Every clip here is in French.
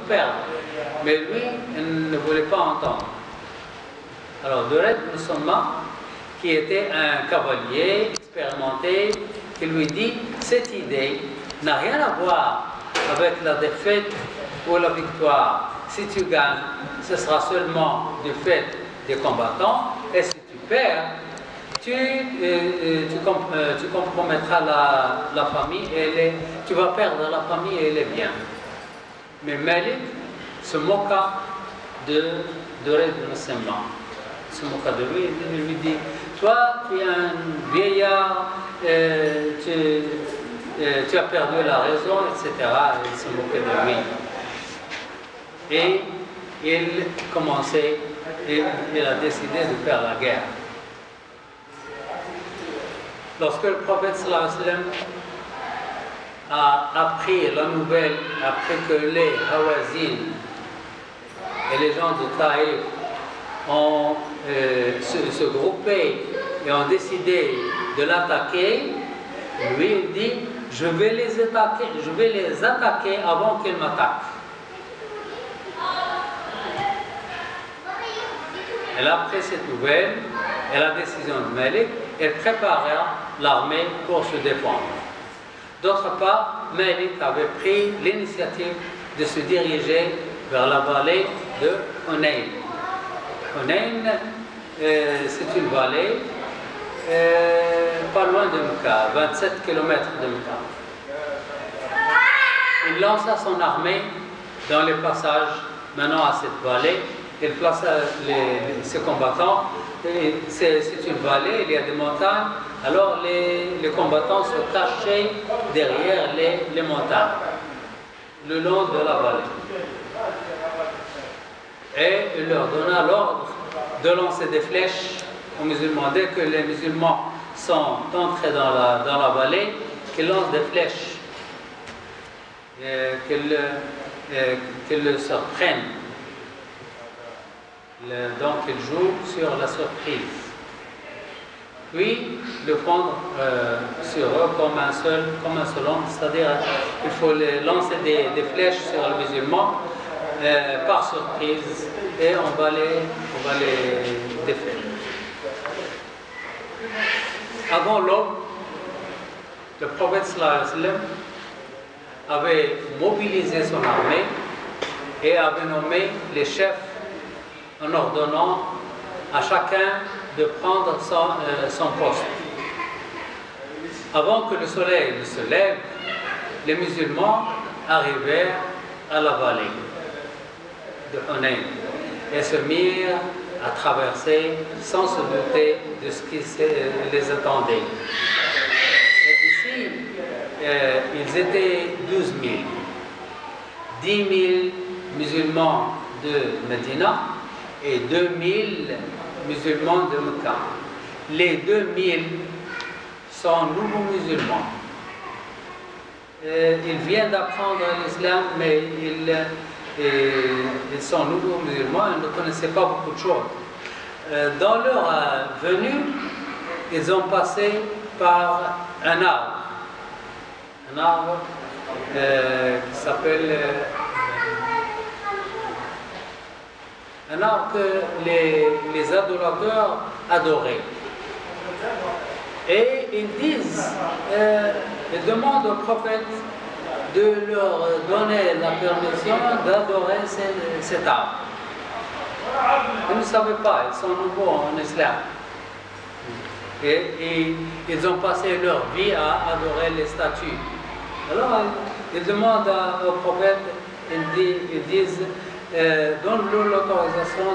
tout perdre. Mais lui, il ne voulait pas entendre. Alors, Durayd ibn Samma, qui était un cavalier expérimenté, qui lui dit, cette idée n'a rien à voir avec la défaite ou la victoire. Si tu gagnes, ce sera seulement du fait des combattants, et si tu perds, tu compromettras la famille, et tu vas perdre la famille et les biens. Mais Malik se moqua de Durayd ibn Samma. Se moqua de lui, il lui dit, toi, tu es un vieillard, tu as perdu la raison, etc. Il se moquait de lui. Et il commençait, et il a décidé de faire la guerre. Lorsque le prophète sallallahu alayhi wa sallam a appris la nouvelle, après que les Hawazin et les gens de Taïf ont se groupé et ont décidé de l'attaquer, lui il dit, je vais les attaquer avant qu'ils m'attaquent. Elle a pris cette nouvelle et la décision de Malik, elle prépara l'armée pour se défendre. D'autre part, Malik avait pris l'initiative de se diriger vers la vallée de Hunayn. Hunayn, c'est une vallée pas loin de Mecca, 27 km de Mecca. Il lança son armée dans les passages menant à cette vallée. Il plaça ses combattants. C'est une vallée, il y a des montagnes. Alors les combattants se cachaient derrière les montagnes, le long de la vallée. Et il leur donna l'ordre de lancer des flèches aux musulmans. Dès que les musulmans sont entrés dans la vallée, qu'ils lancent des flèches, qu'ils le surprennent. Donc ils jouent sur la surprise. Puis le prendre sur eux comme un seul homme, c'est-à-dire il faut lancer des flèches sur les musulmans par surprise et on va les défaire. Avant l'aube, le prophète sallallahu alayhi wa sallam avait mobilisé son armée et avait nommé les chefs en ordonnant à chacun de prendre son poste. Avant que le soleil ne se lève, les musulmans arrivèrent à la vallée de Hunayn et se mirent à traverser sans se douter de ce qui les attendait. Et ici, ils étaient 12 000. 10 000 musulmans de Médina et 2 000 musulmans de Mecca. Les 2 000 sont nouveaux musulmans. Ils viennent d'apprendre l'islam, mais ils sont nouveaux musulmans, ils ne connaissaient pas beaucoup de choses. Dans leur venue, ils ont passé par un arbre qui s'appelle un arbre que les adorateurs adoraient. Et ils demandent au prophète de leur donner la permission d'adorer cet arbre. Ils ne savaient pas, ils sont nouveaux en islam. Et ils ont passé leur vie à adorer les statues. Alors ils demandent au prophète, ils disent, donne-leur l'autorisation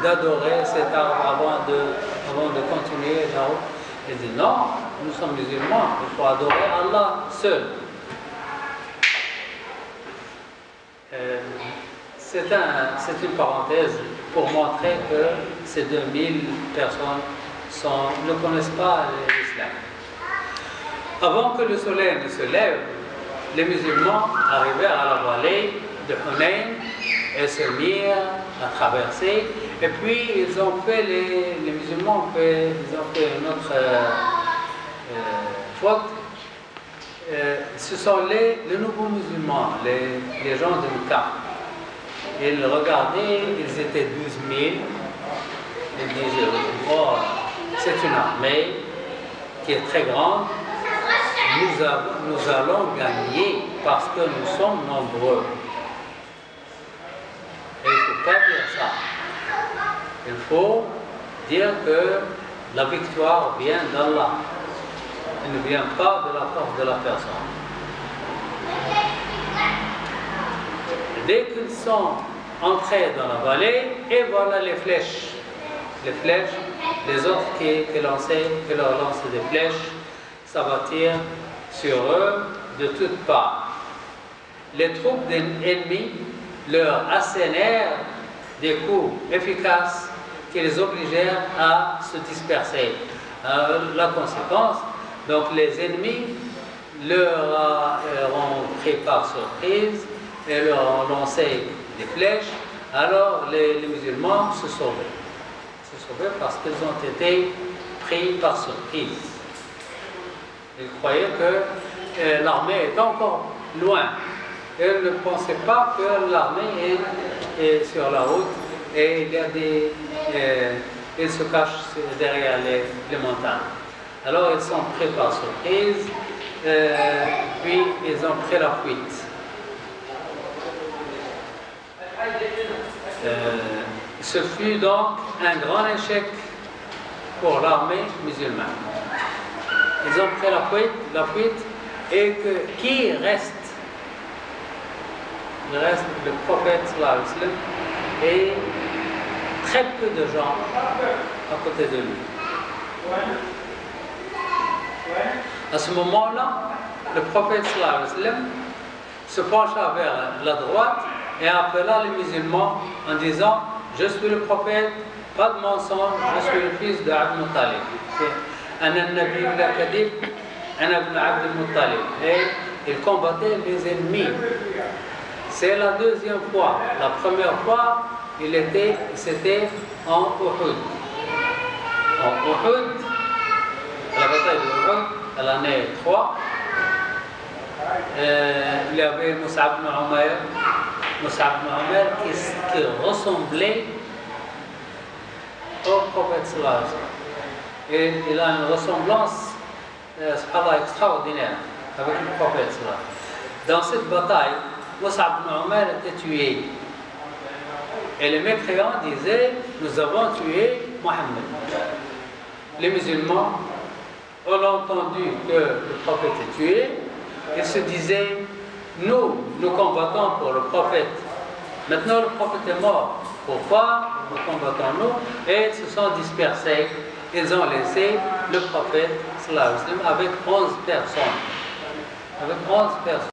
d'adorer cet arbre avant de continuer là-haut. Il dit non, nous sommes musulmans, il faut adorer Allah seul. C'est une parenthèse pour montrer que ces 2000 personnes ne connaissent pas l'islam. Avant que le soleil ne se lève, les musulmans arrivèrent à la vallée de Hunayn et se mirent à traverser. Et puis ils ont fait, les musulmans ont fait une autre faute. Ce sont les nouveaux musulmans, les gens de Mecca. ils regardaient, ils étaient 12 000. Ils disaient, oh, c'est une armée qui est très grande. Nous allons gagner parce que nous sommes nombreux. Et il ne faut pas dire ça. Il faut dire que la victoire vient d'Allah. Elle ne vient pas de la force de la personne. Dès qu'ils sont entrés dans la vallée, et voilà les flèches. Les flèches, les autres qui leur lançaient des flèches, s'abattirent sur eux de toutes parts. Les troupes ennemies leur assénèrent des coups efficaces qui les obligèrent à se disperser. La conséquence, donc les ennemis leur ont pris par surprise et leur ont lancé des flèches, alors les musulmans se sauvaient. Parce qu'ils ont été pris par surprise. Ils croyaient que l'armée est encore loin. Ils ne pensaient pas que l'armée est sur la route et ils se cachent derrière les montagnes. Alors ils sont pris par surprise, puis ils ont pris la fuite. Ce fut donc un grand échec pour l'armée musulmane. Ils ont pris la fuite et qui reste? Il reste le prophète sallallahu alayhi wa sallam et très peu de gens à côté de lui. À ce moment-là, le prophète sallallahu alayhi wa sallam se pencha vers la droite et appela les musulmans en disant: je suis le prophète, pas de mensonge, je suis le fils d'Abd al-Muttalib. Ana al-Nabi al-Kadib, Ana ibn Abd al-Muttalib. Et il combattait les ennemis. C'est la deuxième fois. La première fois, c'était en Uhud. En Uhud, la bataille de Uhud, à l'année 3, il y avait Mus'ab ibn Umayr qui ressemblait au prophète sallallahu alayhi wa sallam. Et il a une ressemblance extraordinaire avec le prophète sallallahu alayhi wa sallam. Dans cette bataille, Mus'ab ibn Umayr était tué. Et les mécréants disaient: nous avons tué Mohammed. Les musulmans ont entendu que le prophète est tué. Ils se disaient: nous combattons pour le prophète. Maintenant le prophète est mort. Pourquoi nous combattons-nous? Et ils se sont dispersés. Ils ont laissé le prophète sallallahu alayhi wa sallam avec 11 personnes. Avec 11 personnes.